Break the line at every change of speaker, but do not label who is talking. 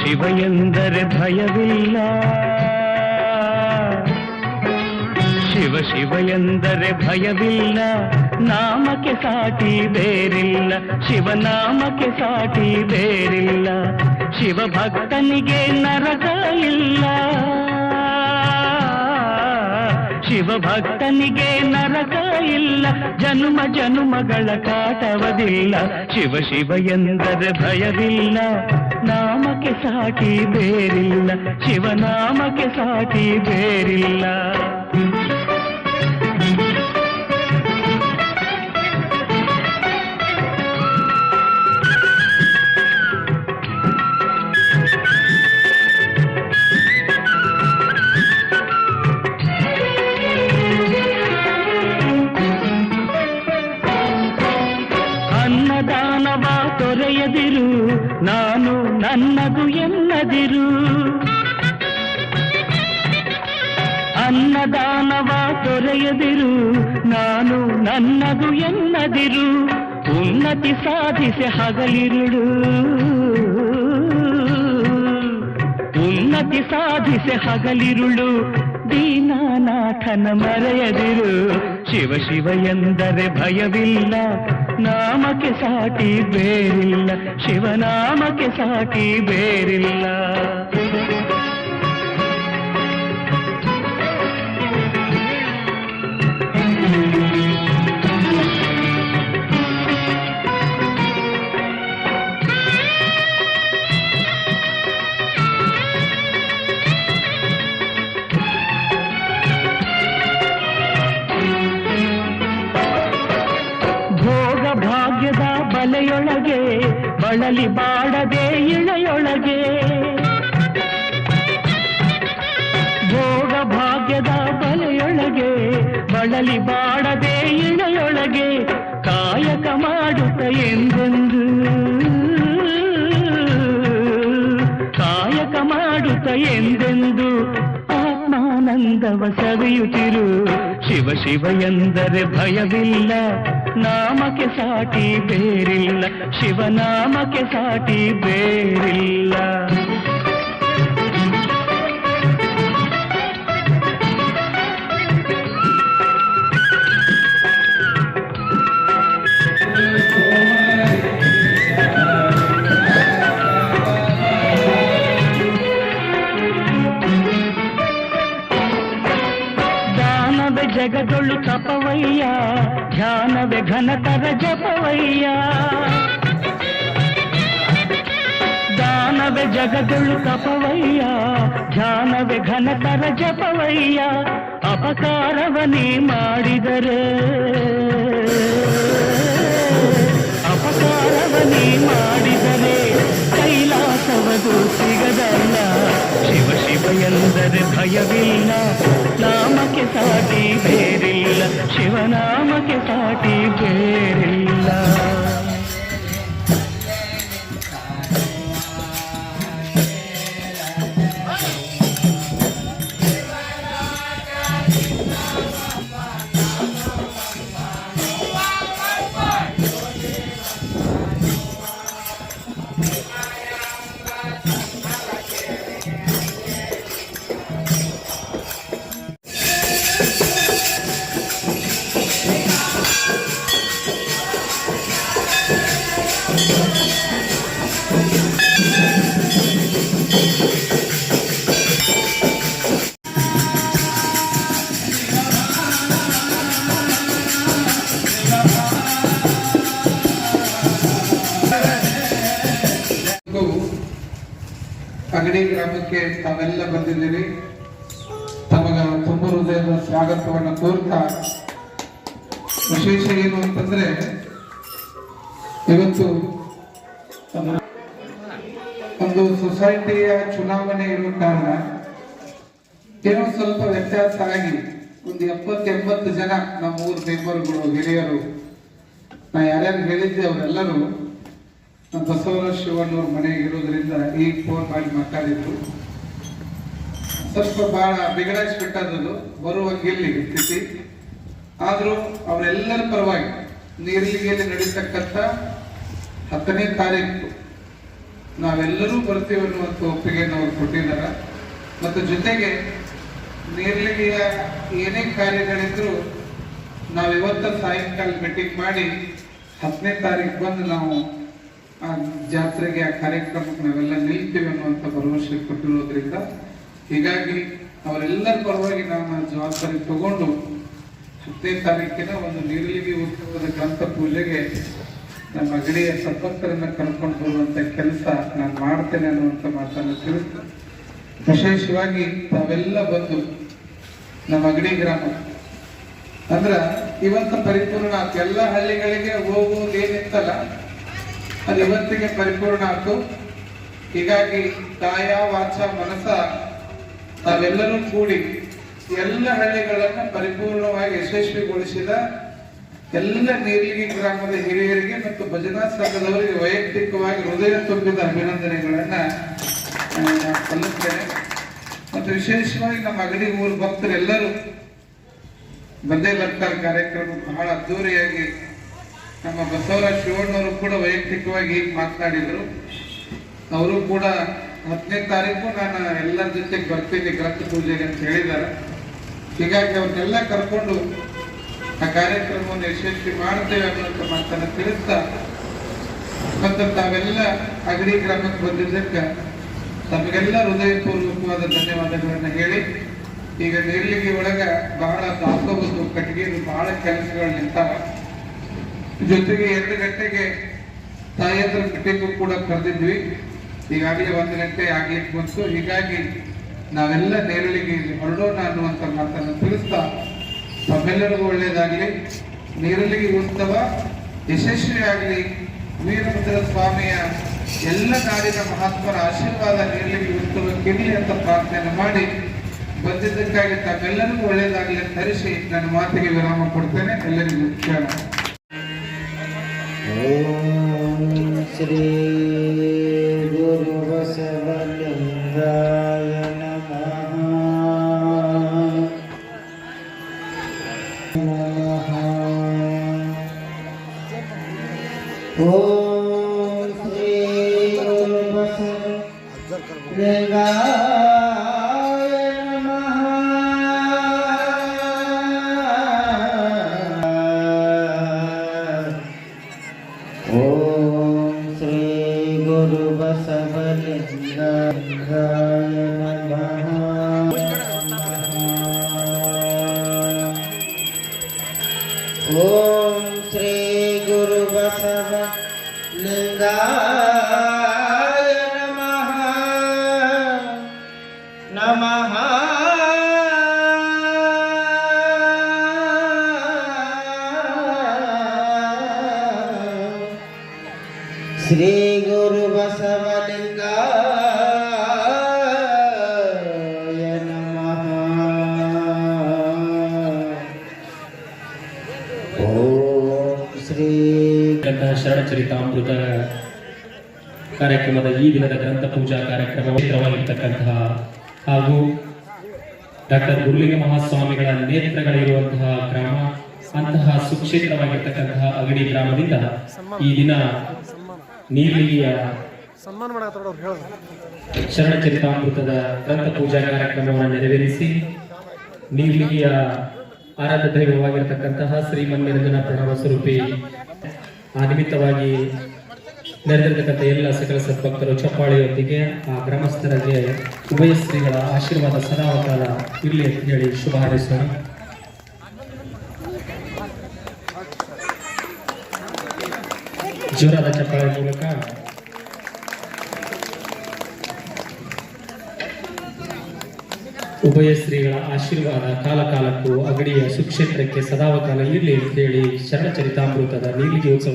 ಶಿವ ಎಂದರೆ ಭಯವಿಲ್ಲ, ಶಿವ ಶಿವ ಎಂದರೆ ಭಯವಿಲ್ಲ, ನಾಮಕ್ಕೆ ಸಾಟಿ ಬೇರಿಲ್ಲ, ಶಿವನಾಮಕ್ಕೆ ಸಾಟಿ ಬೇರಿಲ್ಲ, ಶಿವ ಭಕ್ತನಿಗೆ ನರಕ ಇಲ್ಲ, ಶಿವ ಭಕ್ತನಿಗೆ ನರಕ ಇಲ್ಲ, ಜನುಮ ಜನುಮಗಳ ಕಾಟವದಿಲ್ಲ, ಶಿವ ಶಿವ ಎಂದರೆ ಭಯವಿಲ್ಲ, ನಾಮಕ್ಕೆ ಸಾಟಿ ಬೇರಿಲ್ಲ, ಶಿವನಾಮಕ್ಕೆ ಸಾಟಿ ಬೇರಿಲ್ಲ. ಅನ್ನದಾನವ ತೊರೆಯದಿರು, ನಾನು ನನ್ನದು ಎನ್ನದಿರು, ಅನ್ನದಾನವ ತೊರೆಯದಿರು, ನಾನು ನನ್ನದು ಎನ್ನದಿರು, ಉನ್ನತಿ ಸಾಧಿಸಿ ಹಗಲಿರುಳು, ಉನ್ನತಿ ಸಾಧಿಸಿ ಹಗಲಿರುಳು, ದೀನನಾಥನ ಮರೆಯದಿರು, ಶಿವ ಶಿವ ಎಂದರೆ ಭಯವಿಲ್ಲ, ನಾಮಕ್ಕೆ ಸಾಟಿ ಬೇರಿಲ್ಲ, ಶಿವನಾಮಕ್ಕೆ ಸಾಟಿ ಬೇರಿಲ್ಲ. ಭಾಗ್ಯದ ಬಲೆಯೊಳಗೆ ಬಳಲಿ ಬಾಡದೆ ಇಳೆಯೊಳಗೆ, ಭೋಗ ಭಾಗ್ಯದ ಬಲೆಯೊಳಗೆ ಬಳಲಿ ಬಾಡದೆ ಇಳೆಯೊಳಗೆ, ಕಾಯಕ ಮಾಡುತ್ತ ಎಂದೆಂದು, ಕಾಯಕ ಮಾಡುತ್ತ ಎಂದೆಂದು ಆತ್ಮಾನಂದವ ಸವಿಯುತ್ತಿರು, ಶಿವ ಶಿವ ಎಂದರೆ ಭಯವಿಲ್ಲ, ನಾಮಕ್ಕೆ ಸಾಟಿ ಬೇರಿಲ್ಲ, ಶಿವನಾಮಕ್ಕೆ ಸಾಟಿ ಬೇರಿಲ್ಲ. ಜಗದೊಳು ತಪವಯ್ಯ, ಧ್ಯಾನವೇ ಘನತರ ಜಪವಯ್ಯ, ದಾನವೇ ಜಗದೊಳು ತಪವಯ್ಯ, ಧ್ಯಾನವೇ ಘನತರ ಜಪವಯ್ಯ, ಅಪಕಾರವನೇ ಮಾಡಿದರೆ, ಅಪಕಾರವನೇ ಮಾಡಿದರೆ ಕೈಲಾಸವದು ಸಿಗದಲ್ಲ, ಶಿವ ಶಿವ ಎಂದರೆ ಭಯವಿಲ್ಲ, ನಾಮಕ್ಕೆ ಸಾಟಿ ಬೇರಿಲ್ಲ, ಶಿವನಾಮಕ್ಕೆ ಸಾಟಿ ಬೇರಿಲ್ಲ.
ಅಗಡಿ ಗ್ರಾಮಕ್ಕೆ ತಾವೆಲ್ಲ ಬಂದಿದ್ದೀರಿ. ತಮಗ ತುಂಬ ಹೃದಯದ ಸ್ವಾಗತವನ್ನು ಕೋರ್ತಾ, ವಿಶೇಷ ಏನು ಅಂತಂದ್ರೆ ಇವತ್ತು ಒಂದು ಸೊಸೈಟಿಯ ಚುನಾವಣೆ ಇರುವ ಕಾರಣ ಏನೋ ಸ್ವಲ್ಪ ವ್ಯತ್ಯಾಸ ಆಗಿ ಒಂದು 70-80 ಜನ ನಮ್ಮ ಊರ್ ಮೆಂಬರ್ಗಳು, ಹಿರಿಯರು, ನಾ ಯಾರ್ಯಾರು ಹೇಳಿದ್ದೆ ಅವರೆಲ್ಲರೂ ಬಸವರಾಜ್ ಶಿವಣ್ಣವ್ರ ಮನೆಗೆ ಇರೋದ್ರಿಂದ ಈಗ ಫೋನ್ ಮಾಡಿ ಮಾತಾಡಿದ್ರು. ಸ್ವಲ್ಪ ಬಹಳ ಬಿಗಡಾಯಿಸ್ಬಿಟ್ಟದ್ದು ಬರುವಂಗಿಲ್ಲಿ ಸ್ಥಿತಿ. ಆದ್ರೂ ಅವರೆಲ್ಲರ ಪರವಾಗಿ ನೀರ್ಲಿಗೆಯಲ್ಲಿ ನಡೀತಕ್ಕಂಥ 10ನೇ ತಾರೀಕು ನಾವೆಲ್ಲರೂ ಬರ್ತೀವಿ ಅನ್ನುವಂಥ ಒಪ್ಪಿಗೆಯನ್ನು ಅವ್ರು ಕೊಟ್ಟಿದ್ದಾರೆ. ಮತ್ತು ಜೊತೆಗೆ ನೀರ್ಲಿಗೆಯ ಏನೇ ಕಾರ್ಯಗಳಿದ್ರು ನಾವು ಇವತ್ತ ಸಾಯಂಕಾಲ ಮೀಟಿಂಗ್ ಮಾಡಿ 10ನೇ ತಾರೀಕು ಬಂದು ನಾವು ಆ ಜಾತ್ರೆಗೆ, ಆ ಕಾರ್ಯಕ್ರಮಕ್ಕೆ ನಾವೆಲ್ಲ ನಿಲ್ತೀವಿ ಅನ್ನುವಂಥ ಭರವಸೆ ಕೊಟ್ಟಿರೋದ್ರಿಂದ ಹೀಗಾಗಿ ಅವರೆಲ್ಲರ ಪರವಾಗಿ ನಾನು ಜವಾಬ್ದಾರಿ ತಗೊಂಡು 10ನೇ ತಾರೀಕಿನ ಒಂದು ನೀರ್ಲಿಗೆ ಉತ್ಸವದ ಗ್ರಂಥ ಪೂಜೆಗೆ ನಮ್ಮ ಅಗಡಿಯ ಸಂಪರ್ಕರನ್ನ ಕರ್ಕೊಂಡು ಬರುವಂತ ಕೆಲಸ ನಾನು ಮಾಡ್ತೇನೆ ಅನ್ನುವಂಥ ಮಾತನ್ನು ತಿಳಿಸ್ತಾ, ವಿಶೇಷವಾಗಿ ತಾವೆಲ್ಲ ಬಂದು ನಮ್ಮ ಅಗಡಿ ಗ್ರಾಮ ಅಂದ್ರ ಇವತ್ತು ಪರಿಪೂರ್ಣ ಆಯ್ತು. ಎಲ್ಲ ಹಳ್ಳಿಗಳಿಗೆ ಹೋಗುವುದು ಏನಿತ್ತಲ್ಲ ಅದು ಇವತ್ತಿಗೆ ಪರಿಪೂರ್ಣ ಆಯ್ತು. ಹೀಗಾಗಿ ಕಾಯ ವಾಚ ಮನಸ ತಾವೆಲ್ಲರೂ ಕೂಡಿ ಎಲ್ಲ ಹಳ್ಳಿಗಳನ್ನ ಪರಿಪೂರ್ಣವಾಗಿ ಯಶಸ್ವಿಗೊಳಿಸಿದ ಎಲ್ಲ ನೀರ್ಲಿಗಿ ಗ್ರಾಮದ ಹಿರಿಯರಿಗೆ ಮತ್ತು ಭಜನಾ ಸಂಘದವರಿಗೆ ವೈಯಕ್ತಿಕವಾಗಿ ಹೃದಯ ತುಂಬಿದ ಅಭಿನಂದನೆಗಳನ್ನ ಸಲ್ಲಿಸ್ತೇನೆ. ಮತ್ತು ವಿಶೇಷವಾಗಿ ನಮ್ಮ ಅಗಡಿ ಊರು ಭಕ್ತರೆಲ್ಲರೂ ಬಂದೇ ಬರ್ತಾರೆ. ಕಾರ್ಯಕ್ರಮ ಬಹಳ ಅದ್ದೂರಿಯಾಗಿ ನಮ್ಮ ಬಸವರಾಜ್ ಶಿವಣ್ಣವರು ಕೂಡ ವೈಯಕ್ತಿಕವಾಗಿ ಈಗ ಮಾತನಾಡಿದ್ರು. ಅವರು ಕೂಡ 10ನೇ ತಾರೀಕು ನಾನು ಎಲ್ಲರ ಜೊತೆಗೆ ಬರ್ತೀನಿ ಗ್ರಂಥ ಪೂಜೆಗೆ ಅಂತ ಹೇಳಿದ್ದಾರೆ. ಹೀಗಾಗಿ ಅವ್ರನ್ನೆಲ್ಲ ಕರ್ಕೊಂಡು ಆ ಕಾರ್ಯಕ್ರಮವನ್ನು ಯಶಸ್ವಿ ಮಾಡ್ತೇವೆ ಅನ್ನುವಂಥ ಮಾತನ್ನು ತಿಳಿಸ್ತಾ, ಮತ್ತು ತಾವೆಲ್ಲ ಅಗಡಿ ಗ್ರಾಮಕ್ಕೆ ಬಂದಿದ್ದಕ್ಕೆ ತಮಗೆಲ್ಲ ಹೃದಯಪೂರ್ವಕವಾದ ಧನ್ಯವಾದಗಳನ್ನು ಹೇಳಿ, ಈಗ ನೀರ್ಲಿಗಿ ಒಳಗ ಬಹಳ ದಾಸೋಹದ್ದು ಕಟ್ಟಿಗೆದು ಬಹಳ ಕೆಲಸಗಳು ನಿಂತಾವ. ಜೊತೆಗೆ 2 ಗಂಟೆಗೆ ತಾಯಂದ್ರ ಮೀಟಿಂಗು ಕೂಡ ಕರೆದಿದ್ವಿ. ಈಗಾಗಲೇ 1 ಗಂಟೆ ಆಗ್ಲಿಕ್ಕೆ ಬಂತು. ಹೀಗಾಗಿ ನಾವೆಲ್ಲ ನೇರಳಿಗೆ ಹೊರಡೋಣ ಅನ್ನುವಂಥ ಮಾತನ್ನು ತಿಳಿಸ್ತಾ, ತಮ್ಮೆಲ್ಲರಿಗೂ ಒಳ್ಳೆಯದಾಗಲಿ, ನೀರಳಿಗೆ ಉತ್ಸವ ಯಶಸ್ವಿಯಾಗಲಿ, ವೀರಭದ್ರ ಸ್ವಾಮಿಯ ಎಲ್ಲ ನಾಡಿನ ಮಹಾತ್ಮರ ಆಶೀರ್ವಾದ ನೀರಳಿಗೆ ಉತ್ಸವಕ್ಕಿರಲಿ ಅಂತ ಪ್ರಾರ್ಥನೆ ಮಾಡಿ ಬಂದಿದ್ದಕ್ಕಾಗಿ ತಮ್ಮೆಲ್ಲರಿಗೂ ಒಳ್ಳೆಯದಾಗಲಿ ಅಂತ ಹರಿಸಿ ನನ್ನ ಮಾತಿಗೆ ವಿರಾಮ ಕೊಡ್ತೇನೆ. ಎಲ್ಲರಿಗೂ ಕ್ಷಣ.
ಓಂ ಶ್ರೀ ಗುರು ಬಸವಲಿಂಗಾಯ ನಮಃ. ಓಂ ಶ್ರೀ ಗುರು ಬಸವಲಿಂಗಾಯ ನಮಃ. ಓಂ ಶ್ರೀ ಗುರು ಬಸವಲಿಂಗಾಯ ನಮಃ. ಓಂ ಶ್ರೀ ಗುರು ಬಸವಲಿಂಗಾಯ ನಮಃ. ನಮಃ. ಶ್ರೀ ಗುರು ಬಸವಲಿಂಗಾಯ ನಮಃ. ಓಂ ಶ್ರೀ
ಶರಣಚರಿತಾಮೃತ ಕಾರ್ಯಕ್ರಮದ ಈ ದಿನದ ಗ್ರಂಥ ಪೂಜಾ ಕಾರ್ಯಕ್ರಮ ಪವಿತ್ರವಾಗಿರ್ತಕ್ಕಂತಹ ಹಾಗೂ ಡಾಕ್ಟರ್ ಗುರುಲಿಂಗ ಮಹಾಸ್ವಾಮಿಗಳ ನೇತ್ರಗಳಿರುವಂತಹ ಗ್ರಾಮ, ಅಂತಹ ಸುಕ್ಷೇತ್ರವಾಗಿರ್ತಕ್ಕಂತಹ ಅಗಡಿ ಗ್ರಾಮದಿಂದ ಈ ದಿನ ನೀರ್ಲಿಗಿಯ ಶರಣಚರಿತಾಮೃತದ ಗ್ರಂಥ ಪೂಜಾ ಕಾರ್ಯಕ್ರಮವನ್ನು ನೆರವೇರಿಸಿ ನೀರ್ಲಿಗಿಯ ಆರಾಧ್ಯ ದೈವವಾಗಿರತಕ್ಕಂತಹ ಶ್ರೀಮನ್ನಿರಂಜನ ಪ್ರಣವ ಸ್ವರೂಪಿ ಆ ನಿಮಿತ್ತವಾಗಿ ನೆರೆದಿರತಕ್ಕಂಥ ಎಲ್ಲ ಸಕಲ ಸದ್ಭಕ್ತರು ಚಪ್ಪಾಳೆಯೊಂದಿಗೆ ಆ ಗ್ರಾಮಸ್ಥರಿಗೆ ಉಭಯ ಶ್ರೀಗಳ ಆಶೀರ್ವಾದ ಸದಾಕಾಲ ಇರಲಿ ಅಂತ ಹೇಳಿ ಶುಭ ಹಾರೈಸೋಣ. ಜೋರಾದ ಚಪ್ಪಾಳೆ ಮೂಲಕ ಉಭಯ ಶ್ರೀಗಳ ಆಶೀರ್ವಾದ ಕಾಲಕ್ಕೂ ಅಗಡಿಯ ಸುಕ್ಷೇತ್ರಕ್ಕೆ ಸದಾವಕಾಲ ಇರಲಿ ಅಂತ ಹೇಳಿ ಶರಣ ಚರಿತಾಮೃತದ ನೀಲಿಗೆ ಉತ್ಸವ